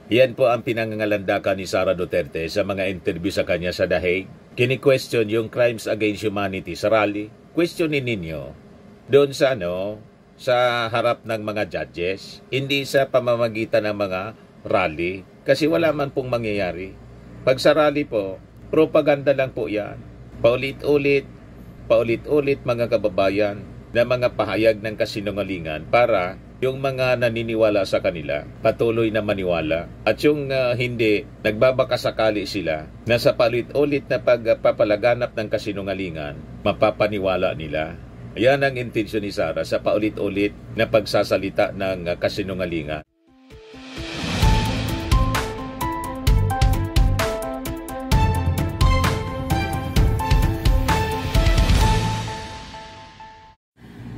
Yan po ang pinangangalandakan ni Sara Duterte sa mga interview sa kanya sa The Hague. Kini-question yung crimes against humanity sa rally. Questionin ninyo doon sa sa harap ng mga judges, hindi sa pamamagitan ng mga rally. Kasi wala man pong mangyayari. Pag sa rally po, propaganda lang po yan. Paulit-ulit mga kababayan na mga pahayag ng kasinungalingan para yung mga naniniwala sa kanila, patuloy na maniwala. At yung hindi, nagbabakasakali sila na sa paulit-ulit na pagpapalaganap ng kasinungalingan, mapapaniwala nila. Yan ang intensyon ni Sara sa paulit-ulit na pagsasalita ng kasinungalingan.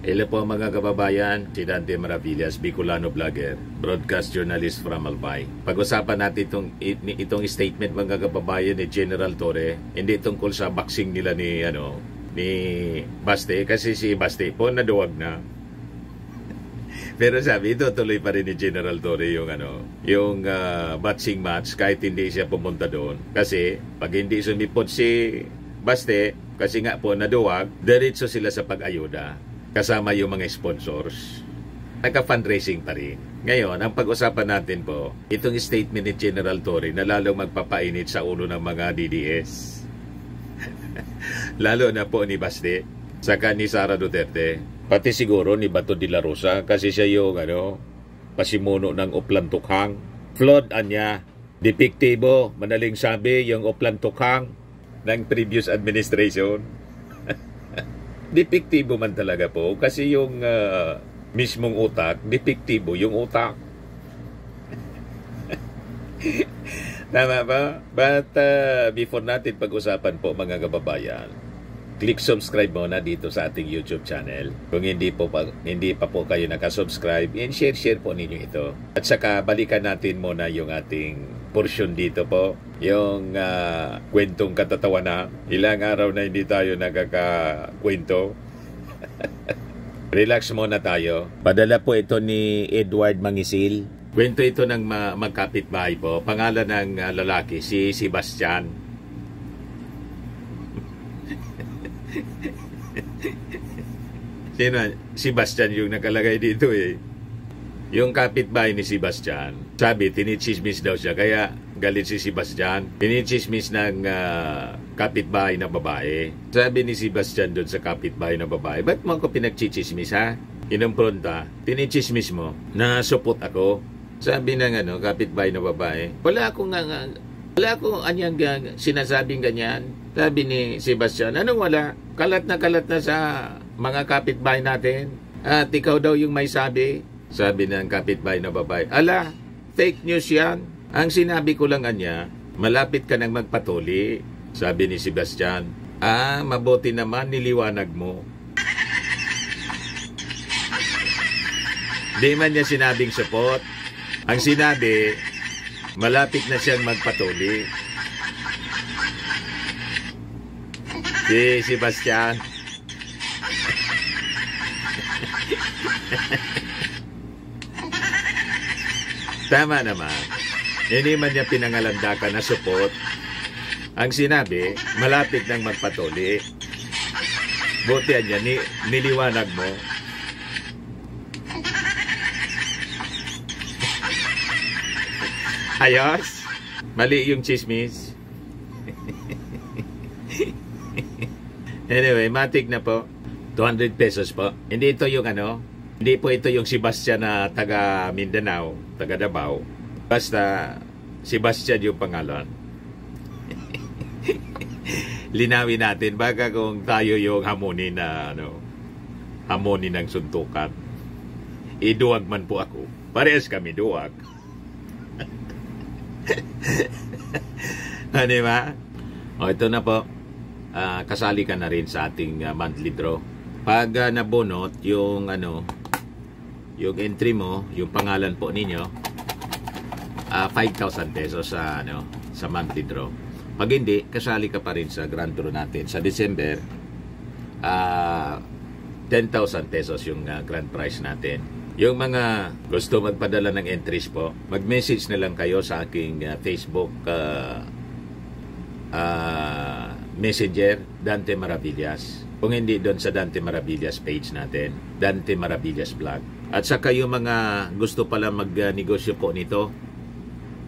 Hello po mga kababayan, si Dante Maravillas, Bicolano vlogger, broadcast journalist from Albay. Pag-usapan natin itong statement mga kababayan ni General Torre, hindi tungkol sa boxing nila ni Baste, kasi si Baste po naduwag na. Pero sabi, ito tuloy pa rin ni General Torre yung boxing match kahit hindi siya pumunta doon. Kasi pag hindi sumipot si Baste, kasi nga po naduwag, diretso sila sa pag-ayuda. Kasama yung mga sponsors. Nagka-fundraising pa rin. Ngayon, ang pag-usapan natin po, itong statement ni General Torre na lalong magpapainit sa ulo ng mga DDS. Lalo na po ni Baste, saka ni Sara Duterte, pati siguro ni Bato de la Rosa, kasi siya yung pasimuno ng Uplantukhang. Flood anya, depektibo, manaling sabi, yung Uplantukhang ng previous administration. Depektibo man talaga po kasi yung mismong utak, depektibo yung utak. Tama ba? But before natin pag-usapan po mga kababayan, click subscribe muna dito sa ating YouTube channel. Kung hindi pa po kayo nakasubscribe, and share po ninyo ito. At saka balikan natin muna yung ating portion dito po, yung kwentong katatawa na. Ilang araw na hindi tayo nakakakwento. Relax muna tayo. Padala po ito ni Edward Mangisil. Kwento ito ng magkapitbahay po. Pangalan ng lalaki, si Sebastian. Sino? Sebastian yung nakalagay dito eh. Yung kapitbahay ni Sebastian, sabi, tinichismis daw siya. Kaya galit si Sebastian. Tinichismis ng kapitbahay na babae. Sabi ni Sebastian doon sa kapitbahay na babae, ba't mo ako pinagchichismis ha? Inumpronta, tinichismis mo na supot ako. Sabi ng kapitbahay na babae, wala akong anyang sinasabing ganyan. Sabi ni Sebastian, anong wala? Kalat na sa mga kapitbahay natin. At ikaw daw yung may sabi. Sabi ng kapitbahay na babae, ala, fake news yan. Ang sinabi ko lang anya, malapit ka nang magpatuli. Sabi ni Sebastian, mabuti naman niliwanag mo. Di man niya sinabing support. Ang sinabi, malapit na siyang magpatuli. Si Sebastian. Tama naman. Hindi man niya pinangalandakan na support. Ang sinabi, malapit nang magpatuli. Buti niya, niliwanag mo. Ayos? Mali yung chismis. Anyway, matik na po. 200 pesos po. Hindi ito yung hindi po ito yung Sebastian na taga Mindanao, taga Davao. Basta Sebastian yung pangalan. Linawin natin baka kung tayo yung hamonin na hamonin ng suntukan. Iduwag man po ako. Parehas kami duwag. Ano ba? O ito na po. Kasali ka na rin sa ating monthly draw. Pag nabunot yung yung entry mo, yung pangalan po ninyo, 5,000 pesos sa monthly draw. Pag hindi, kasali ka pa rin sa grand draw natin sa December. 10,000 pesos yung grand prize natin. Yung mga gusto magpadala ng entries po, mag-message na lang kayo sa aking Facebook Messenger, Dante Maravillas. Kung hindi doon sa Dante Maravillas page natin, Dante Maravillas Vlog. At sa kayo mga gusto pala magnegosyo po nito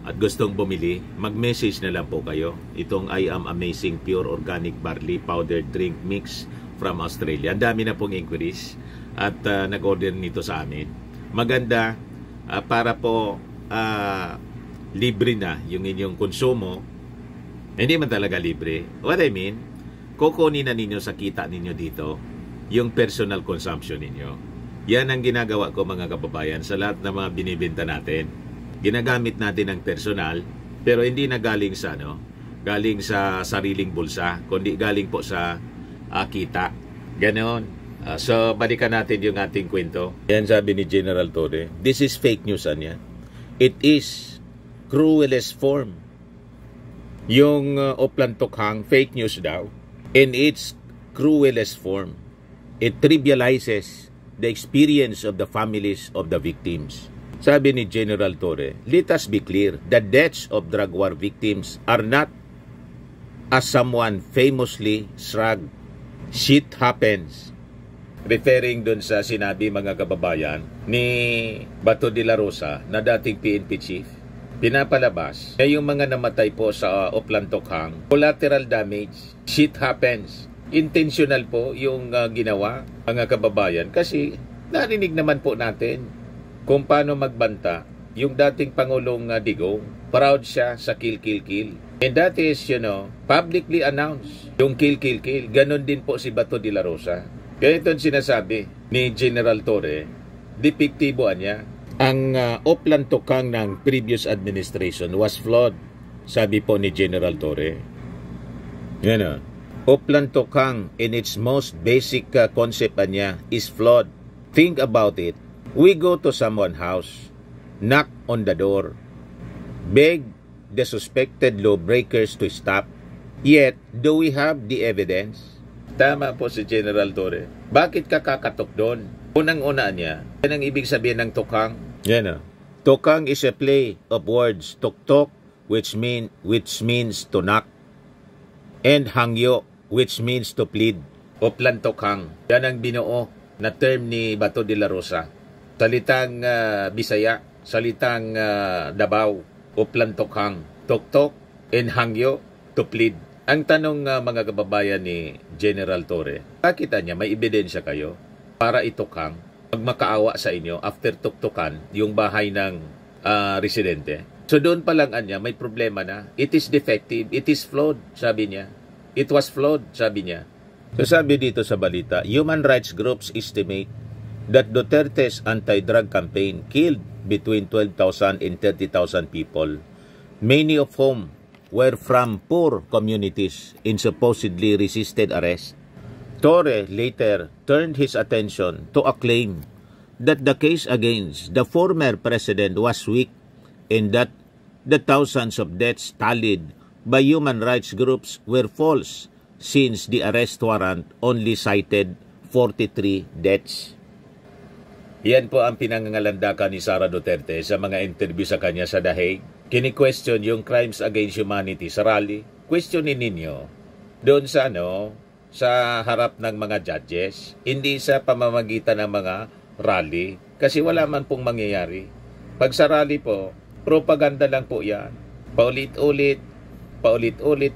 at gustong bumili, mag-message na lang po kayo. Itong I Am Amazing Pure Organic Barley Powdered Drink Mix from Australia. Ang dami na pong inquiries at nag-order nito sa amin. Maganda para po libre na yung inyong konsumo. Hindi man talaga libre. What I mean, kukunin na ninyo sa kita ninyo dito yung personal consumption ninyo. Yan ang ginagawa ko mga kababayan sa lahat ng mga binibenta natin. Ginagamit natin ang personal, pero hindi na galing sa galing sa sariling bulsa, kundi galing po sa kita. Ganon. So, balikan natin yung ating kwento. Yan sabi ni General Torre. This is fake news, anya. It is cruelest form. Yung Oplantokhang, fake news daw. In its cruelest form, it trivializes the experience of the families of the victims. Sabi ni General Torre, let us be clear, the deaths of drug war victims are not, as someone famously shrugged, shit happens. Referring dun sa sinabi mga kababayan ni Bato de la Rosa na dating PNP chief, pinapalabas na yung mga namatay po sa Oplantokhang, collateral damage, shit happens. Intentional po yung ginawa mga kababayan kasi narinig naman po natin kung paano magbanta yung dating Pangulong Digong. Proud siya sa kill, kill, kill. And that is, publicly announced yung kill, kill, kill. Ganon din po si Bato de la Rosa. Kaya ito sinasabi ni General Torre, depektiboan niya. Ang Oplantokhang ng previous administration was flawed, sabi po ni General Torre. Yan Oplantokhang in its most basic concept niya is flawed. Think about it. We go to someone's house, knock on the door, beg the suspected lawbreakers to stop. Yet, do we have the evidence? Tama po si General Torre. Bakit ka kakatok doon? Unang-una niya, yan ang ibig sabihin ng tokhang. Yan Tokhang is a play of words. Tok-tok, which means to knock, and hangyo, which means to plead. Oplantokhang. Yan ang binuo na term ni Bato de la Rosa. Salitang Bisaya, salitang Davao, Oplantokhang. Tok-tok and hangyo, to plead. Ang tanong mga kababayan ni General Torre, bakit niya may ebidensya kayo para itokhang magmakaawa sa inyo after tuktukan yung bahay ng residente? So doon pa lang anya may problema na. It is defective, it is flawed, sabi niya. It was flawed, sabi niya. So sabi dito sa balita, human rights groups estimate that Duterte's anti-drug campaign killed between 12,000 and 30,000 people, many of whom were from poor communities in supposedly resisted arrest. Torre later turned his attention to a claim that the case against the former president was weak and that the thousands of deaths tallied by human rights groups were false since the arrest warrant only cited 43 deaths. Yan po ang pinangangalandakan ni Sara Duterte sa mga interview sa kanya sa The Hague. Kini-question yung crimes against humanity sa rally. Questionin ninyo doon sa sa harap ng mga judges, hindi sa pamamagitan ng mga rally. Kasi wala man pong mangyayari. Pag sa rally po, propaganda lang po yan. Paulit-ulit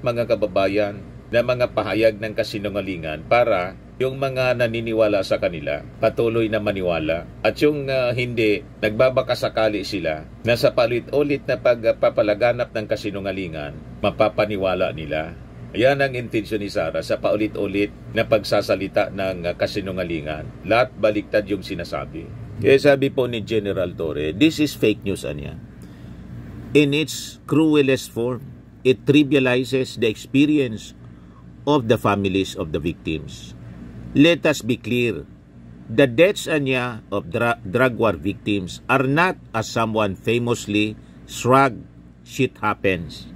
mga kababayan na mga pahayag ng kasinungalingan para yung mga naniniwala sa kanila patuloy na maniwala at yung hindi nagbabakasakali sila na sa paulit-ulit na pagpapalaganap ng kasinungalingan mapapaniwala nila. Yan ang intensyon ni Sara sa paulit-ulit na pagsasalita ng kasinungalingan. Lahat baliktad yung sinasabi. Kaya sabi po ni General Torre, this is fake news anya. In its cruelest form, it trivializes the experience of the families of the victims. Let us be clear, the deaths anya of drug war victims are not, as someone famously shrugged, shit happens.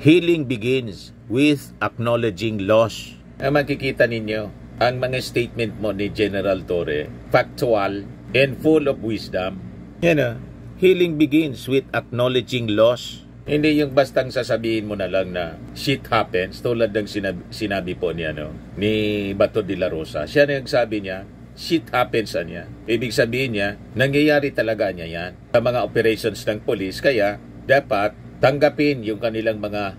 Healing begins with acknowledging loss. Makikita ninyo, ang mga statement mo ni General Torre, factual, and full of wisdom. Yan na. Healing begins with acknowledging loss. Hindi yung bastang sasabihin mo na lang na shit happens, tulad ng sinabi po ni Bato de la Rosa. Siya na nagsabi niya, shit happens niya. Ibig sabihin niya, nangyayari talaga niya yan sa mga operations ng police, kaya dapat tanggapin yung kanilang mga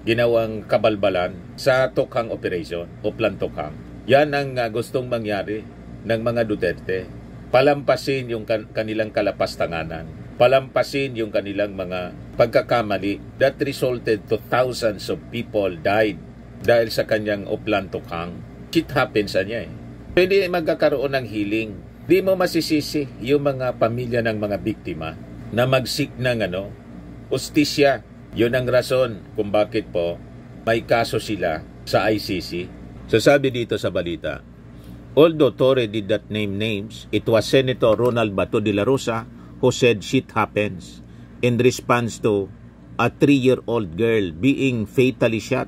ginawang kabalbalan sa tukhang operation o plan tukhang. Yan ang gustong mangyari ng mga Duterte. Palampasin yung kanilang kalapastanganan. Palampasin yung kanilang mga pagkakamali that resulted to thousands of people died dahil sa kanyang plan tukhang. Shit happens niya eh. Pwede magkakaroon ng healing. Di mo masisisi yung mga pamilya ng mga biktima na mag-seek ng ustisya. Yun ang rason kung bakit po may kaso sila sa ICC. So sabi dito sa balita, although Torre did not name names, it was Senator Ronald Bato de la Rosa who said shit happens in response to a 3-year-old girl being fatally shot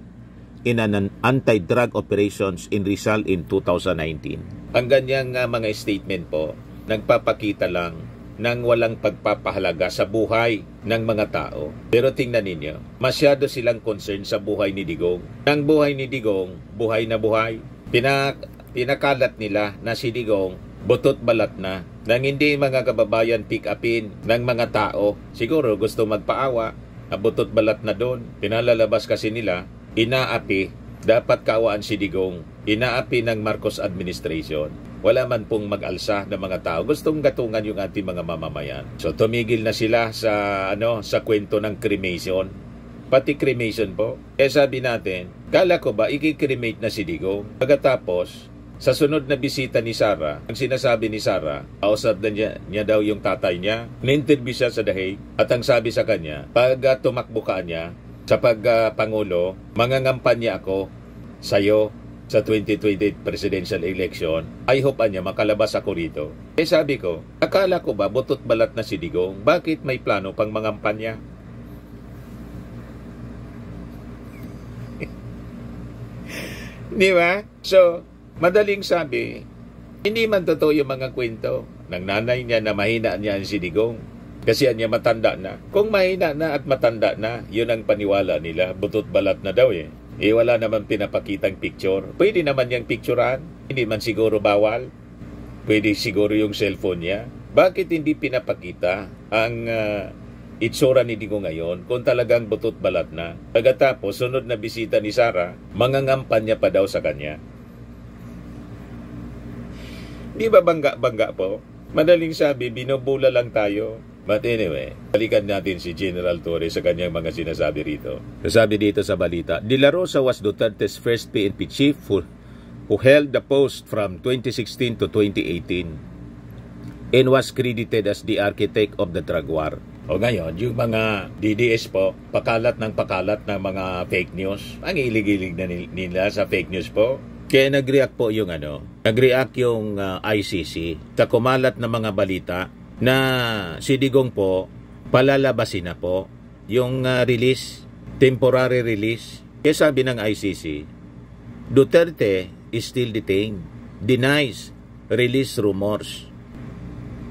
in an anti-drug operations in Rizal in 2019. Ang ganyang mga statement po, nagpapakita lang ng walang pagpapahalaga sa buhay ng mga tao. Pero tingnan ninyo, masyado silang concerned sa buhay ni Digong. Ang buhay ni Digong, buhay na buhay. Pinakalat nila na si Digong butot balat na, nang hindi mga kababayan pick upin ng mga tao. Siguro gusto magpaawa, butot balat na doon. Pinalalabas kasi nila, inaapi, dapat kaawaan si Digong, inaapi ng Marcos administration. Wala man pong mag-alsa ng mga tao. Gustong gatungan yung ating mga mamamayan. So tumigil na sila sa kwento ng cremation. Pati cremation po. Sabi natin, kala ko ba i-cremate na si Digong? Pagkatapos, sa sunod na bisita ni Sara, ang sinasabi ni Sara, kausap na niya daw yung tatay niya, na-interview siya sa The Hague, at ang sabi sa kanya, pag tumakbo ka niya sa pagpangulo, mangangampanya ako sa'yo sa 2028 presidential election. I hope niya makalabas ako rito. Sabi ko, akala ko ba butot balat na si Digong? Bakit may plano pang mangampanya? Di ba? So, madaling sabi, hindi man totoo yung mga kwento ng nanay niya na mahina niya si Digong. Kasi niya matanda na. Kung mahina na at matanda na, yun ang paniwala nila. Butot balat na daw eh. Wala naman pinapakitang picture. Pwede naman niyang picturean. Hindi man siguro bawal. Pwede siguro yung cellphone niya. Bakit hindi pinapakita ang itsura ni Digong ngayon kung talagang butot balat na? Pagkatapos, sunod na bisita ni Sara, mangangampanya pa daw sa kanya. Di ba bangga po? Madaling sabi, binubula lang tayo. But anyway, balikan natin si General Torre sa kanyang mga sinasabi rito. Sabi dito sa balita, De La Rosa was Duterte's first PNP chief who held the post from 2016 to 2018 and was credited as the architect of the drug war. O ngayon, yung mga DDS po, pakalat ng mga fake news. Ang ilig-ilig na nila sa fake news po. Kaya nag-react po yung ICC sa kumalat na mga balita na si Digong po palalabasin na po yung release, temporary release. Kaya sabi ng ICC, Duterte is still detained, denies release rumors.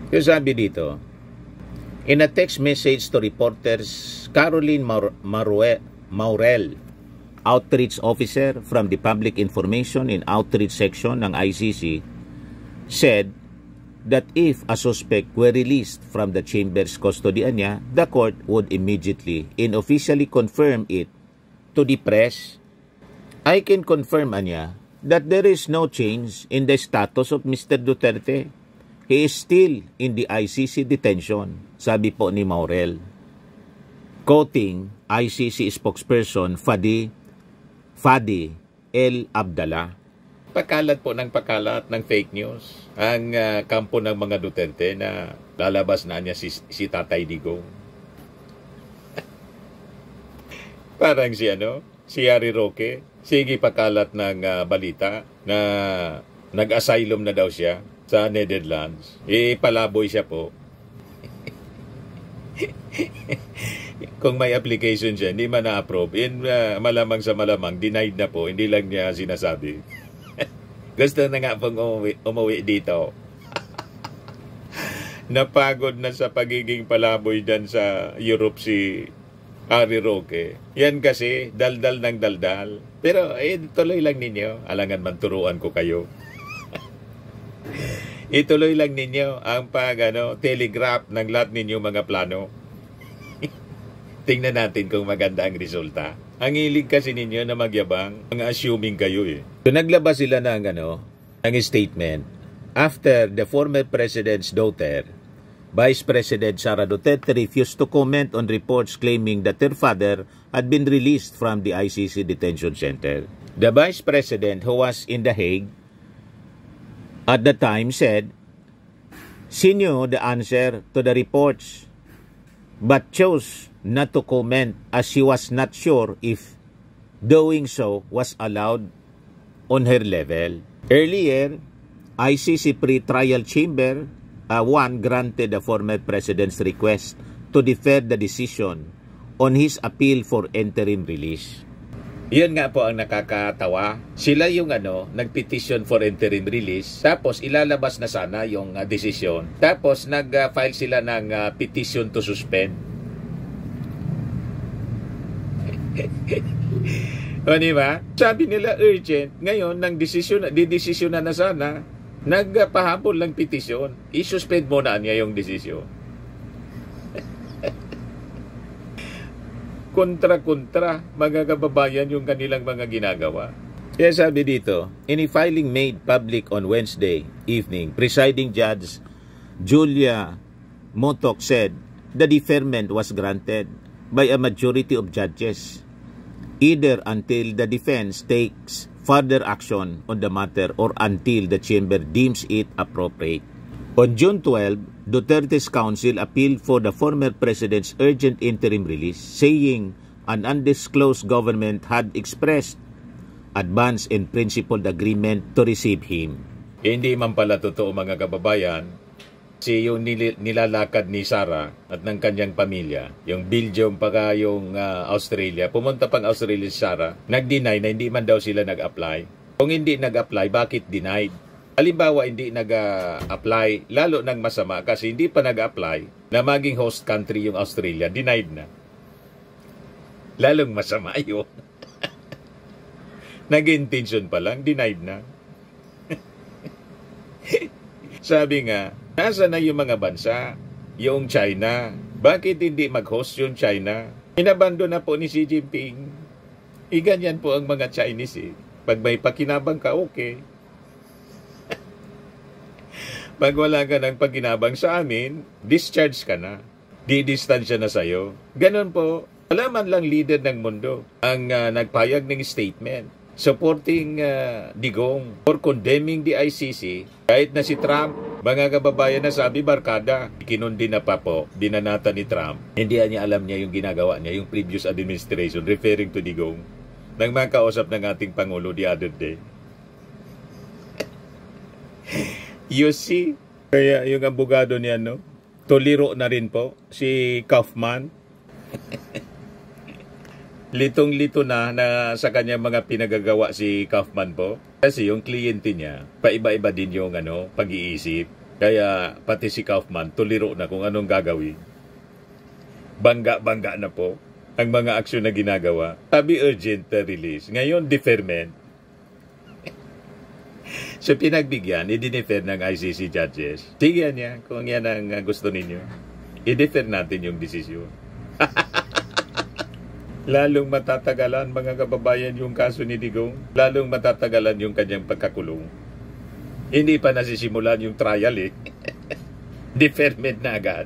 Kaya sabi dito, in a text message to reporters, Caroline Maurel, outreach officer from the Public Information and Outreach Section ng ICC, said that if a suspect were released from the chamber's custody niya, the court would immediately and officially confirm it to the press. I can confirm niya that there is no change in the status of Mr. Duterte. He is still in the ICC detention, sabi po ni Maurel. Quoting ICC spokesperson Fadi El Abdallah. Pakalat po ng pakalat ng fake news ang kampo ng mga Duterte na lalabas na niya si Tatay Digong. Parang si Harry Roque, sige pakalat ng balita na nag-asylum na daw siya sa Netherlands. Palaboy siya po. Kung may application siya, hindi man na-approve, malamang sa malamang, denied na po, hindi lang niya sinasabi. Gusto na nga pong umuwi dito. Napagod na sa pagiging palaboy dyan sa Europe si Harry Roque. Yan kasi, daldal ng daldal. Pero tuloy lang ninyo. Alangan man turuan ko kayo. Ituloy lang ninyo ang telegraph ng lahat ninyo mga plano. Tingnan natin kung maganda ang resulta. Ang hilig kasi ninyo na magyabang, ang assuming kayo eh. So naglabas sila ng ang statement. After the former president's daughter, Vice President Sara Duterte refused to comment on reports claiming that her father had been released from the ICC detention center. The Vice President, who was in The Hague at the time, said she knew the answer to the reports but chose not to comment as she was not sure if doing so was allowed on her level. Earlier, ICC Pre-Trial Chamber 1 granted the former president's request to defer the decision on his appeal for interim release. Yan nga po ang nakakatawa. Sila yung nagpetition for interim release, tapos ilalabas na sana yung desisyon. Tapos nag-file sila ng petition to suspend. O diba? Sabi nila urgent. Ngayon, didesisyon na sana, nagpahabol ng petisyon. I-suspend muna niya yung desisyon. Kontra-kontra, mga kababayan, yung kanilang mga ginagawa. Kaya sabi dito, in a filing made public on Wednesday evening, presiding judge Julia Motok said the deferment was granted by a majority of judges, either until the defense takes further action on the matter or until the chamber deems it appropriate. On June 12, Duterte's counsel appealed for the former president's urgent interim release, saying an undisclosed government had expressed advance and principled agreement to receive him. Hindi man pala totoo mga kababayan, yung nilalakad ni Sara at ng kanyang pamilya, yung Belgium paka yung Australia, pumunta pang Australia si Sara, nag-deny na hindi man daw sila nag-apply. Kung hindi nag-apply, bakit denied? Halimbawa, hindi nag-apply, lalo nang masama kasi hindi pa nag-apply na maging host country yung Australia, denied na. Lalong masama yun. Nag-intention pa lang, denied na. Sabi nga, nasa na yung mga bansa, yung China, bakit hindi mag-host yung China? Inabando na po ni Xi Jinping. Ganyan po ang mga Chinese eh. Pag may pakinabang ka, okay. Pag wala ka ng paginabang sa amin, discharge ka na. Di-distansya na sa'yo. Ganon po, wala man lang leader ng mundo ang nagpayag ng statement supporting Digong or condemning the ICC. Kahit na si Trump, mga kababayan na sabi barkada, kinundi na pa po, dinanata ni Trump. Hindi niya alam niya yung ginagawa niya, yung previous administration, referring to Digong, nang makausap ng ating Pangulo the other day. You see? Kaya yung abogado niya, tuliro na rin po, si Kaufman. Litong-lito na sa kanyang mga pinagagawa si Kaufman po. Kasi yung kliyente niya, paiba-iba din yung pag-iisip. Kaya pati si Kaufman, tuliro na kung anong gagawin. Bangga-bangga na po ang mga aksyon na ginagawa. Sabi urgent release. Ngayon, deferment. So pinagbigyan, i-defer ng ICC judges. Sige niya, kung yan ang gusto ninyo. I-defer natin yung desisyon. Lalong matatagalan mga kababayan yung kaso ni Digong. Lalong matatagalan yung kanyang pagkakulong. Hindi pa nasisimulan yung trial eh. Deferment na agad.